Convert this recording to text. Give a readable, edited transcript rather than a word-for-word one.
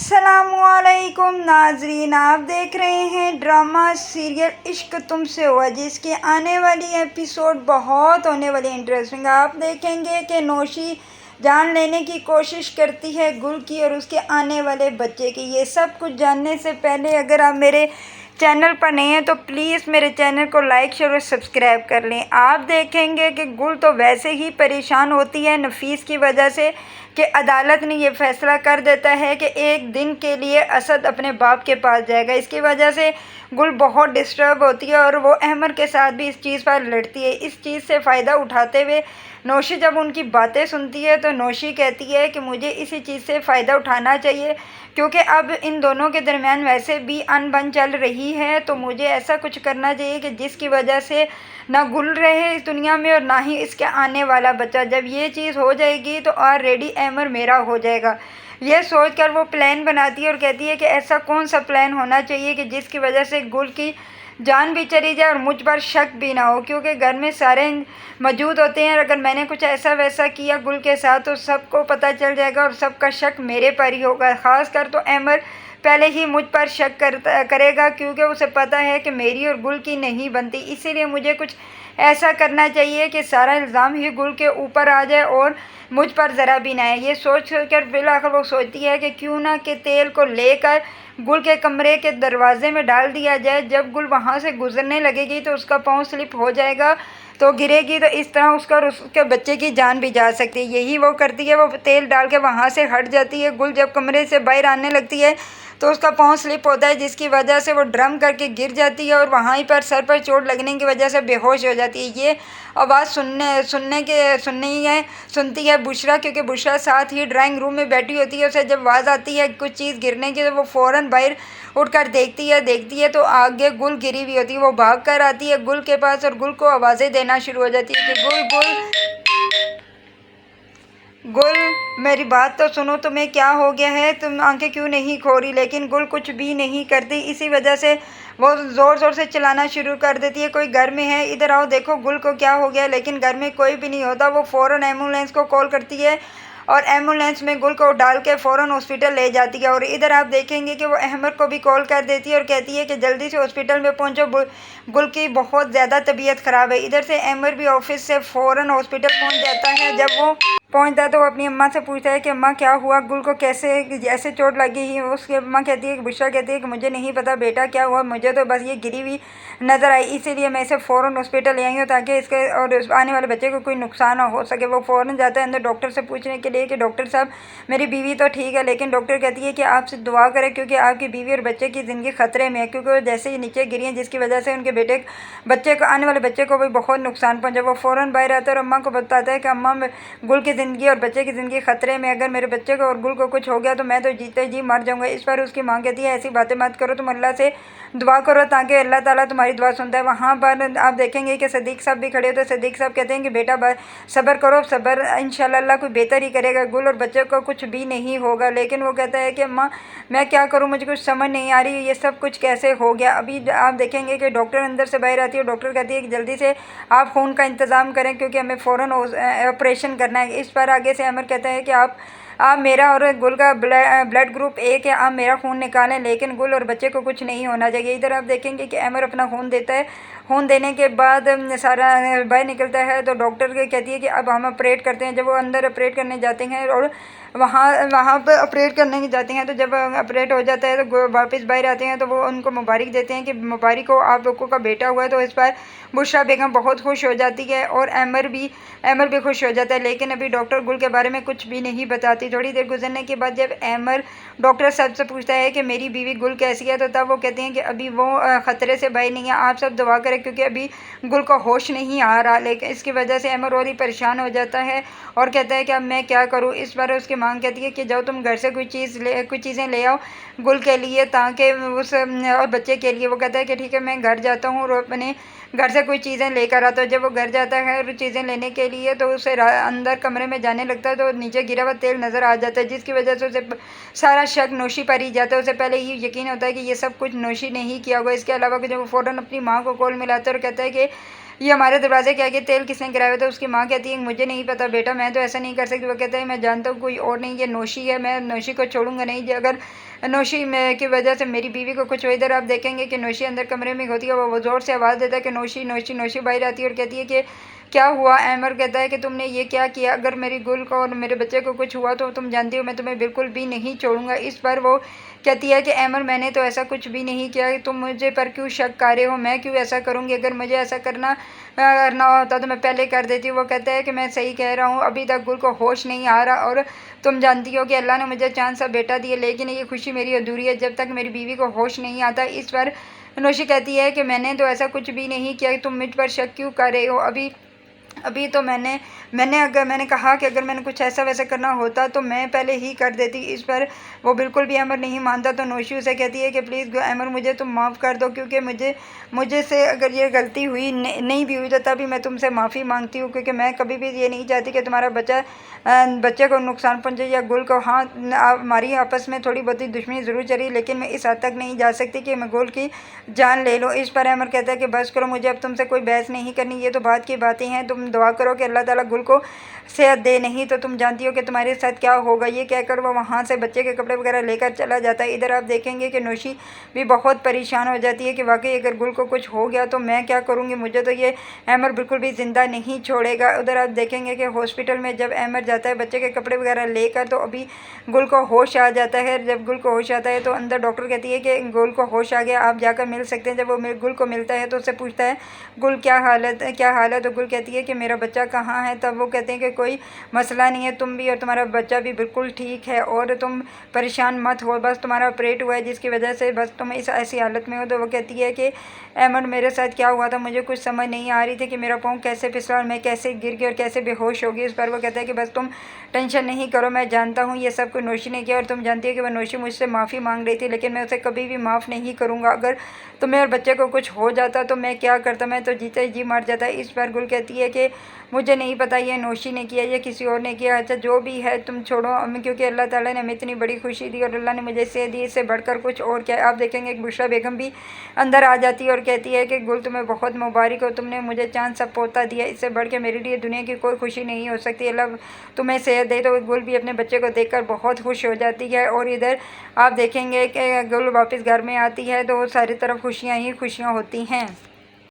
अस्सलामुअलैकुम नाजरीन, आप देख रहे हैं ड्रामा सीरियल इश्क तुमसे हुआ, जिसकी आने वाली एपिसोड बहुत होने वाली इंटरेस्टिंग। आप देखेंगे कि नौशी जान लेने की कोशिश करती है गुल की और उसके आने वाले बच्चे की। ये सब कुछ जानने से पहले अगर आप मेरे चैनल पर नहीं हैं तो प्लीज़ मेरे चैनल को लाइक शेयर और सब्सक्राइब कर लें। आप देखेंगे कि गुल तो वैसे ही परेशान होती है नफीस की वजह से कि अदालत ने ये फ़ैसला कर देता है कि एक दिन के लिए असद अपने बाप के पास जाएगा। इसकी वजह से गुल बहुत डिस्टर्ब होती है और वो अहमर के साथ भी इस चीज़ पर लड़ती है। इस चीज़ से फ़ायदा उठाते हुए नौशी जब उनकी बातें सुनती है तो नौशी कहती है कि मुझे इसी चीज़ से फ़ायदा उठाना चाहिए, क्योंकि अब इन दोनों के दरमियान वैसे भी अनबन चल रही है, तो मुझे ऐसा कुछ करना चाहिए कि जिसकी वजह से ना गुल रहे इस दुनिया में और ना ही इसके आने वाला बच्चा। जब ये चीज़ हो जाएगी तो ऑलरेडी अहमर मेरा हो जाएगा। यह सोचकर वो प्लान बनाती है और कहती है कि ऐसा कौन सा प्लान होना चाहिए कि जिसकी वजह से गुल की जान भी चली जाए और मुझ पर शक भी ना हो, क्योंकि घर में सारे मौजूद होते हैं और अगर मैंने कुछ ऐसा वैसा किया गुल के साथ तो सबको पता चल जाएगा और सबका शक मेरे पर ही होगा। ख़ास कर तो अहमर पहले ही मुझ पर शक करेगा, क्योंकि उसे पता है कि मेरी और गुल की नहीं बनती। इसीलिए मुझे कुछ ऐसा करना चाहिए कि सारा इल्ज़ाम ही गुल के ऊपर आ जाए और मुझ पर ज़रा भी ना आए। ये सोच कर बिलाखिर वो सोचती है कि क्यों ना कि तेल को लेकर गुल के कमरे के दरवाजे में डाल दिया जाए। जब गुल वहाँ से गुजरने लगेगी तो उसका पाँव स्लिप हो जाएगा, तो गिरेगी, तो इस तरह उसका और उसके बच्चे की जान भी जा सकती है। यही वो करती है, वो तेल डाल के वहाँ से हट जाती है। गुल जब कमरे से बाहर आने लगती है तो उसका पाँव स्लिप होता है, जिसकी वजह से वो ड्रम करके गिर जाती है और वहीं पर सर पर चोट लगने की वजह से बेहोश हो जाती है। ये आवाज़ सुनती है बुशरा, क्योंकि बुशरा साथ ही ड्राइंग रूम में बैठी होती है। उसे जब आवाज़ आती है कुछ चीज़ गिरने की तो वो फ़ौरन बाहर उठकर देखती है तो आगे गुल गिरी हुई होती है। वो भाग कर आती है गुल के पास और गुल को आवाज़ें देना शुरू हो जाती है कि गुल गुल गुल, मेरी बात तो सुनो, तुम्हें क्या हो गया है, तुम आंखें क्यों नहीं खो रही। लेकिन गुल कुछ भी नहीं करती। इसी वजह से वो ज़ोर ज़ोर से चिल्लाना शुरू कर देती है, कोई घर में है, इधर आओ, देखो गुल को क्या हो गया। लेकिन घर में कोई भी नहीं होता। वो फ़ौरन एम्बुलेंस को कॉल करती है और एम्बुलेंस में गुल को डाल के फ़ौरन हॉस्पिटल ले जाती है। और इधर आप देखेंगे कि वो अहमद को भी कॉल कर देती है और कहती है कि जल्दी से हॉस्पिटल में पहुंचो, गुल की बहुत ज़्यादा तबीयत ख़राब है। इधर से अहमद भी ऑफिस से फ़ौरन हॉस्पिटल पहुंच जाता है। जब वो पहुंचता है तो वो अपनी अम्मा से पूछता है कि अम्मा क्या हुआ, गुल को ऐसे चोट लगी ही। उसकी अम्मा कहती है कि बुशरा कहती है कि मुझे नहीं पता बेटा क्या हुआ, मुझे तो बस ये गिरी हुई नज़र आई, इसीलिए मैं इसे फ़ौरन हॉस्पिटल ले आई हूँ ताकि इसके और आने वाले बच्चे को कोई नुकसान ना हो सके। वो फ़ौरन जाता है अंदर डॉक्टर से पूछने के लिए कि डॉक्टर साहब मेरी बीवी तो ठीक है, लेकिन डॉक्टर कहती है कि आपसे दुआ करें क्योंकि आपकी बीवी और बच्चे की ज़िंदगी ख़तरे में है, क्योंकि वो जैसे ही नीचे गिरी हैं जिसकी वजह से उनके बच्चे को आने वाले बच्चे को भी बहुत नुकसान पहुँचा। वो फ़ौरन बाहर आता है और अम्मा को बताता है कि अम्मा गुल की ज़िंदगी और बच्चे की ज़िंदगी ख़तरे में, अगर मेरे बच्चे को और गुल को कुछ हो गया तो मैं तो जीते जी मर जाऊँगा। इस पर उसकी माँ कहती है ऐसी बातें मत करो, तुम अल्लाह से दुआ करो ताकि अल्लाह ताला तुम्हारी दुआ सुनता है। वहाँ पर आप देखेंगे कि सदीक साहब भी खड़े होते हैं। सदीक साहब कहते हैं कि बेटा सब्र करो, सब्र इंशाल्लाह अल्लाह कोई बेहतर ही करेगा, गुल और बच्चे को कुछ भी नहीं होगा। लेकिन वो कहता है कि अम्मा मैं क्या करूँ, मुझे कुछ समझ नहीं आ रही, ये सब कुछ कैसे हो गया। अभी आप देखेंगे कि डॉक्टर अंदर से बाहर आती है। डॉक्टर कहती है कि जल्दी से आप खून का इंतज़ाम करें क्योंकि हमें फ़ौरन ऑपरेशन करना है। इस पर आगे से अमर कहता है कि आप मेरा और गुल का ब्लड ग्रुप एक है, आप मेरा खून निकालें, लेकिन गुल और बच्चे को कुछ नहीं होना चाहिए। इधर आप देखेंगे कि अमर अपना खून देता है। खून देने के बाद सारा बाहर निकलता है तो डॉक्टर कहती है कि अब हम ऑपरेट करते हैं। जब वो अंदर ऑपरेट करने जाते हैं और वहाँ पर ऑपरेट करने जाते हैं तो जब ऑपरेट हो जाता है तो वापस बाहर आते हैं तो वो उनको मुबारक देते हैं कि मुबारक हो, आप लोगों का बेटा हुआ है। तो इस पर बुशरा बेगम बहुत खुश हो जाती है और अमर भी खुश हो जाता है। लेकिन अभी डॉक्टर गुल के बारे में कुछ भी नहीं बताती। थोड़ी देर गुजरने के बाद जब अमर डॉक्टर साहब से पूछता है कि मेरी बीवी गुल कैसी है, तो तब वो कहते हैं कि अभी वो ख़तरे से बाहर नहीं है, आप सब दुआ करें क्योंकि अभी गुल को होश नहीं आ रहा। लेकिन इसकी वजह से अमर और ही परेशान हो जाता है और कहता है कि अब मैं क्या करूँ। इस बार उसकी मांग कहती है कि जाओ तुम घर से कुछ चीज़ें ले आओ गुल के लिए ताकि उस और बच्चे के लिए। वो कहता है कि ठीक है मैं घर जाता हूँ और अपने घर से कोई चीज़ें लेकर आता है। जब वो घर जाता है और चीज़ें लेने के लिए तो उसे अंदर कमरे में जाने लगता है तो नीचे गिरा हुआ तेल नज़र आ जाता है, जिसकी वजह से उसे सारा शक नौशी पर ही जाता है। उसे पहले ही यकीन होता है कि ये सब कुछ नौशी ने ही किया होगा। इसके अलावा जब वो फ़ौरन अपनी माँ को कॉल मिलाता है और कहता है कि ये हमारे दरवाजे के आगे तेल किसने गिराया हुआ था। उसकी माँ कहती है मुझे नहीं पता बेटा, मैं तो ऐसा नहीं कर सकती। वो कहता है मैं जानता हूँ कोई और नहीं, ये नौशी है, मैं नौशी को छोड़ूंगा नहीं। अगर नौशी में की वजह से मेरी बीवी को कुछ हो। इधर आप देखेंगे कि नौशी अंदर कमरे में होती है, वो ज़ोर से आवाज़ देता है कि नौशी नौशी नौशी बाहर आती है और कहती है कि क्या हुआ। अमर कहता है कि तुमने ये क्या किया, अगर मेरी गुल को और मेरे बच्चे को कुछ हुआ तो तुम जानती हो मैं तुम्हें बिल्कुल भी नहीं छोड़ूंगा। इस पर वो कहती है कि अमर मैंने तो ऐसा कुछ भी नहीं किया, तुम मुझे पर क्यों शक कर रहे हो, मैं क्यों ऐसा करूँगी, अगर मुझे ऐसा करना होता तो मैं पहले कर देती। वो कहता है कि मैं सही कह रहा हूँ, अभी तक गुल को होश नहीं आ रहा और तुम जानती हो कि अल्लाह ने मुझे चांद सा बेटा दिया, लेकिन ये खुशी मेरी अधूरी है जब तक मेरी बीवी को होश नहीं आता। इस पर नौशी कहती है कि मैंने तो ऐसा कुछ भी नहीं किया, तुम मुझ पर शक क्यों कर रहे हो। अभी अभी तो मैंने कहा कि अगर मैंने कुछ ऐसा वैसा करना होता तो मैं पहले ही कर देती। इस पर वो बिल्कुल भी अमर नहीं मानता, तो नौशी उसे कहती है कि प्लीज़ अमर मुझे तुम माफ़ कर दो, क्योंकि मुझे से अगर ये गलती हुई नहीं भी हुई तो तभी मैं तुमसे माफ़ी मांगती हूँ, क्योंकि मैं कभी भी ये नहीं चाहती कि तुम्हारा बच्चे को नुकसान पहुँचे या गुल को। हाँ, हमारी आपस में थोड़ी बहुत दुश्मनी ज़रूर चली, लेकिन मैं इस हद तक नहीं जा सकती कि मैं गुल की जान ले लूँ। इस पर अमर कहता है कि बस करो, मुझे अब तुमसे कोई बहस नहीं करनी, ये तो बात की बातें हैं, तुम दुआ करो कि अल्लाह ताला गुल को सेहत दे, नहीं तो तुम जानती हो कि तुम्हारे साथ क्या होगा। ये कहकर वो वहाँ से बच्चे के कपड़े वगैरह लेकर चला जाता है। इधर आप देखेंगे कि नौशी भी बहुत परेशान हो जाती है कि वाकई अगर गुल को कुछ हो गया तो मैं क्या करूँगी, मुझे तो ये अमर बिल्कुल भी ज़िंदा नहीं छोड़ेगा। उधर आप देखेंगे कि हॉस्पिटल में जब अमर जाता है बच्चे के कपड़े वगैरह लेकर, तो अभी गुल को होश आ जाता है। जब गुल को होश आता है तो अंदर डॉक्टर कहती है कि गुल को होश आ गया, आप जाकर मिल सकते हैं। जब वो गुल को मिलता है तो उससे पूछता है गुल क्या हालत है, तो गुल कहती है कि मेरा बच्चा कहाँ है। तब वो कहते हैं कि कोई मसला नहीं है, तुम भी और तुम्हारा बच्चा भी बिल्कुल ठीक है और तुम परेशान मत हो, बस तुम्हारा ऑपरेट हुआ है जिसकी वजह से बस तुम इस ऐसी हालत में हो। तो वो कहती है कि अमर मेरे साथ क्या हुआ था, मुझे कुछ समझ नहीं आ रही थी कि मेरा पाँव कैसे फिसला और मैं कैसे गिर गई और कैसे बेहोश होगी। इस पर वो कहता है कि बस तुम टेंशन नहीं करो, मैं जानता हूँ ये सब कुछ नौशी ने किया और तुम जानती हो कि वह नौशी मुझसे माफ़ी मांग रही थी, लेकिन मैं उसे कभी भी माफ़ नहीं करूँगा। अगर तुम्हें और बच्चे को कुछ हो जाता तो मैं क्या करता, मैं तो जीते जी मर जाता। इस पर गुल कहती है कि मुझे नहीं पता ये नौशी ने किया या किसी और ने किया, अच्छा जो भी है तुम छोड़ो, क्योंकि अल्लाह ताला ने हमें इतनी बड़ी खुशी दी और अल्लाह ने मुझे से दी, इससे बढ़कर कुछ और क्या। आप देखेंगे एक बुशरा बेगम भी अंदर आ जाती है और कहती है कि गुल तुम्हें बहुत मुबारक हो, तुमने मुझे चांद सा पोता दिया, इससे बढ़ के मेरे लिए दुनिया की कोई खुशी नहीं हो सकती, अल्लाह तुम्हें सेहत दे। तो गुल भी अपने बच्चे को देखकर बहुत खुश हो जाती है और इधर आप देखेंगे कि गुल वापस घर में आती है तो सारी तरफ खुशियाँ ही खुशियाँ होती हैं।